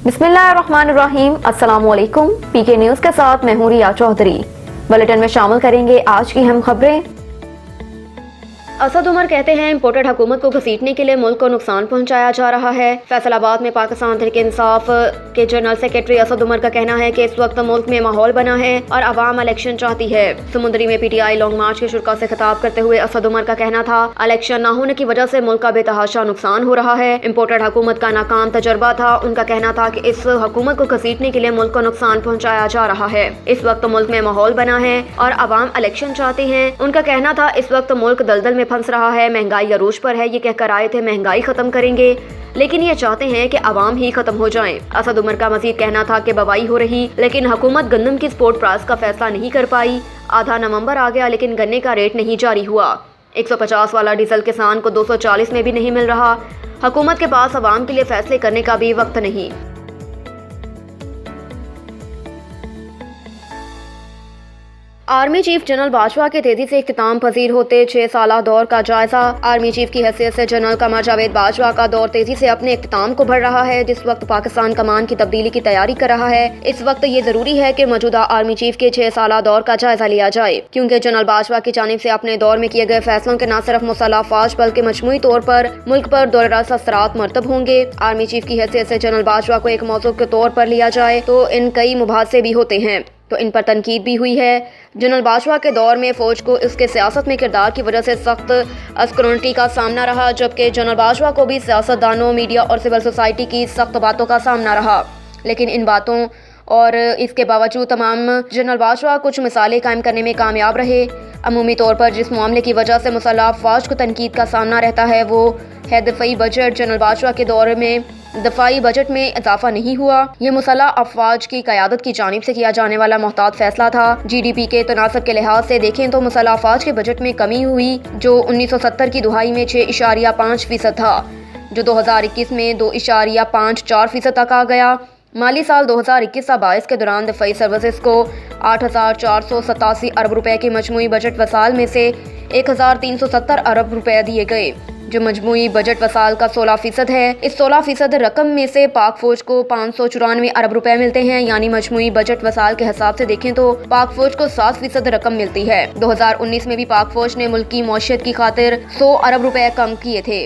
बिस्मिल्लाहिर्रहमानिर्रहीम। अस्सलामुअलैकुम। पीके न्यूज़ के साथ मैं हूं रिया चौधरी। बुलेटिन में शामिल करेंगे आज की अहम खबरें। असद उमर कहते हैं इम्पोर्टेड हुकूमत को घसीटने के लिए मुल्क को नुकसान पहुंचाया जा रहा है। फैसलाबाद में पाकिस्तान तहरीक इंसाफ के जनरल सेक्रेटरी असद उमर का कहना है कि इस वक्त मुल्क में माहौल बना है और आवाम इलेक्शन चाहती है। समुद्री में पीटीआई लॉन्ग मार्च के शुरा से खिताब करते हुए असद उमर का कहना था, इलेक्शन न होने की वजह से मुल्क का बेतहाशा नुकसान हो रहा है। इम्पोर्टेड हुकूमत का नाकाम तजर्बा था। उनका कहना था कि इस हुकूमत को घसीटने के लिए मुल्क को नुकसान पहुँचाया जा रहा है। इस वक्त मुल्क में माहौल बना है और आवाम इलेक्शन चाहते हैं। उनका कहना था इस वक्त मुल्क दलदल में फंस रहा है, महंगाई अरूज पर है। ये कहकर आए थे महंगाई खत्म करेंगे, लेकिन ये चाहते हैं कि आवाम ही खत्म हो जाएं। असद उमर का मजीद कहना था कि बवाई हो रही, लेकिन हुकूमत गंदम की स्पोर्ट प्राइस का फैसला नहीं कर पाई। आधा नवंबर आ गया लेकिन गन्ने का रेट नहीं जारी हुआ। 150 वाला डीजल किसान को 240 में भी नहीं मिल रहा। हुकूमत के पास आवाम के लिए फैसले करने का भी वक्त नहीं। आर्मी चीफ जनरल बाजवा के तेजी से इख्तिताम पजीर होते 6 साला दौर का जायजा। आर्मी चीफ की हैसियत से जनरल कमर जावेद बाजवा का दौर तेजी से अपने इख्तिताम को बढ़ रहा है, जिस वक्त पाकिस्तान कमान की तब्दीली की तैयारी कर रहा है। इस वक्त ये जरूरी है कि मौजूदा आर्मी चीफ के 6 साला दौर का जायजा लिया जाए, क्योंकि जनरल बाजवा की जानिब से अपने दौर में किए गए फैसलों के न सिर्फ मुसल्लह फौज बल्कि मजमूई तौर पर मुल्क पर दौर-ए-रास असरात मरतब होंगे। आर्मी चीफ की हैसियत से जनरल बाजवा को एक मौजू के तौर पर लिया जाए तो इन कई मुबासे भी होते हैं, तो इन पर तनकीद भी हुई है। जनरल बाजवा के दौर में फ़ौज को इसके सियासत में किरदार की वजह से सख्त स्क्रूटनी का सामना रहा, जबकि जनरल बाजवा को भी सियासतदानों, मीडिया और सिविल सोसाइटी की सख्त बातों का सामना रहा। लेकिन इन बातों और इसके बावजूद तमाम जनरल बाजवा कुछ मिसालें कायम करने में कामयाब रहे। अमूमी तौर पर जिस मामले की वजह से मुसल्लह फ़ौज को तनकीद का सामना रहता है वो है दफ़ाई बजट। जनरल बाजवा के दौर में दफाई बजट में इजाफा नहीं हुआ। ये मुसल्लह अफवाज की क़यादत की जानिब से किया जाने वाला मोहतात फैसला था। GDP के तनासब के लिहाज से देखें तो मुसल्लह अफवाज के बजट में कमी हुई, जो 1970 की दुहाई में 6.5% था, जो 2021 में 2.54% तक आ गया। माली साल 2021-22 के दौरान दफाई सर्विसेज को 8,487 अरब रुपए के मजमूई बजट वसाल में से 1,370 अरब रुपए दिए गए, जो मजमूई बजट वसाल का 16% है। इस 16% रकम में से पाक फौज को 594 अरब रुपए मिलते हैं, यानी मजमूई बजट वसाल के हिसाब से देखें तो पाक फौज को 7% रकम मिलती है। 2019 में भी पाक फौज ने मुल्क की मौशियत की खातिर 100 अरब रुपए कम किए थे।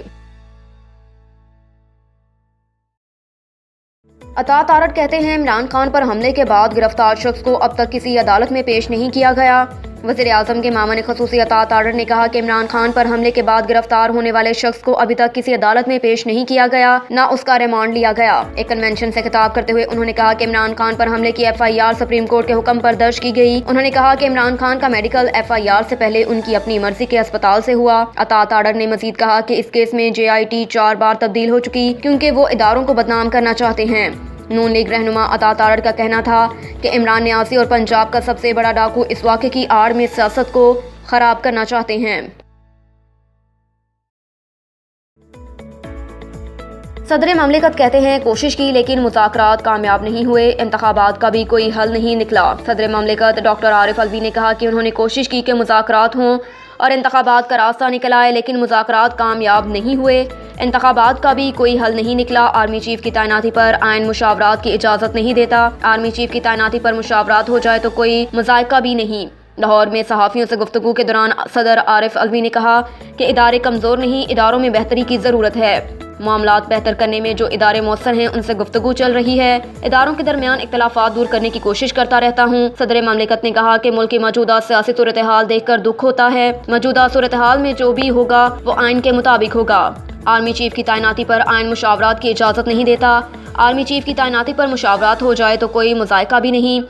अता तारड़ कहते हैं इमरान खान पर हमले के बाद गिरफ्तार शख्स को अब तक किसी अदालत में पेश नहीं किया गया। वज़ीर आज़म के मामले ख़ुसूसी अता तारड़ ने कहा कि इमरान खान पर हमले के बाद गिरफ्तार होने वाले शख्स को अभी तक किसी अदालत में पेश नहीं किया गया, न उसका रिमांड लिया गया। एक कन्वेंशन से खिताब करते हुए उन्होंने कहा कि इमरान खान पर हमले की FIR सुप्रीम कोर्ट के हुक्म पर दर्ज की गई। उन्होंने कहा कि इमरान खान का मेडिकल FIR से पहले उनकी अपनी मर्जी के अस्पताल से हुआ। अता तारड़ ने मजीद कहा कि इस केस में JIT 4 बार तब्दील हो चुकी, क्योंकि वो इदारों को बदनाम करना चाहते हैं। नून लीग रहनुमा अता तारड़ का कहना था कि इमरान न्यासी और पंजाब का सबसे बड़ा डाकू इस वाक़े की आड़ में सियासत को खराब करना चाहते हैं। सदर ममलिकत कहते हैं कोशिश की लेकिन मुज़ाकरात कामयाब नहीं हुए, इंतखाबात का भी कोई हल नहीं निकला। सदर ममलिकत डॉक्टर आरिफ अलवी ने कहा कि उन्होंने कोशिश की कि मुज़ाकरात हों और इंतखाबात का रास्ता निकल आए, लेकिन मुज़ाकरात कामयाब नहीं हुए, इंतखाबात का भी कोई हल नहीं निकला। आर्मी चीफ की तैनाती पर आइन मुशावरात की इजाज़त नहीं देता। आर्मी चीफ की तैनाती पर मुशावरात हो जाए तो कोई मज़ायका भी नहीं। लाहौर में सहाफ़ियों से गुफ्तगू के दौरान सदर आरिफ अलवी ने कहा कि इदारे कमज़ोर नहीं, इदारों में बेहतरी की ज़रूरत है। मामलात बेहतर करने में जो इदारे मौसर हैं उनसे गुफ्तगू चल रही है। इदारों के दरमियान इख्तिलाफात दूर करने की कोशिश करता रहता हूँ। सदर ममलिकत ने कहा कि मुल्क की मौजूदा सियासी सूरत हाल देख कर दुख होता है। मौजूदा सूरत हाल में जो भी होगा वो आइन के मुताबिक होगा। आर्मी चीफ की तैनाती पर आइन मुशावरात की इजाज़त नहीं देता। आर्मी चीफ की तैनाती पर मुशावरात हो जाए तो कोई मुज़ायका भी नहीं।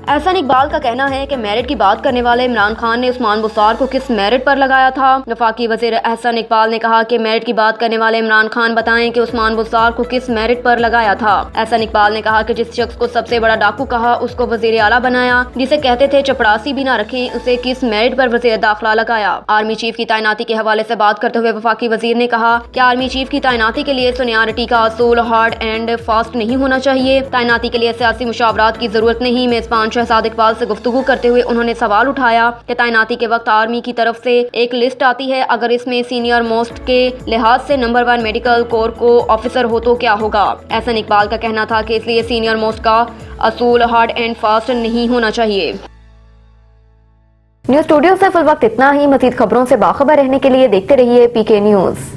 एहसान इकबाल का कहना है कि मेरिट की बात करने वाले इमरान खान ने उस्मान बुसार को किस मेरिट पर लगाया था। वफाकी वज़ीर एहसान इकबाल ने कहा कि मेरिट की बात करने वाले इमरान खान बताएं कि उस्मान बुसार को किस मेरिट पर लगाया था। एहसान इकबाल ने कहा कि जिस शख्स को सबसे बड़ा डाकू कहा उसको वज़ीर आला बनाया, जिसे कहते थे चपरासी भी ना रखी, उसे किस मेरिट पर वज़ीर दाखिला लगाया। आर्मी चीफ की तैनाती के हवाले से बात करते हुए वफाकी वज़ीर ने कहा कि आर्मी चीफ की तैनाती के लिए सीनियरिटी का असूल हार्ड एंड फास्ट नहीं होना चाहिए। तैनाती के लिए सियासी मुशावरात की जरूरत नहीं। मेजबान शहजाद इकबाल से गुफ्तगू करते हुए उन्होंने सवाल उठाया कि तैनाती के वक्त आर्मी की तरफ से एक लिस्ट आती है, अगर इसमें सीनियर मोस्ट के लिहाज से नंबर 1 मेडिकल कोर को ऑफिसर हो तो क्या होगा। एहसन इकबाल का कहना था कि इसलिए सीनियर मोस्ट का असूल हार्ड एंड फास्ट नहीं होना चाहिए। न्यूज़ स्टूडियो से फिल वक्त इतना ही। मज़ीद खबरों से बाखबर रहने के लिए देखते रहिए PK न्यूज़।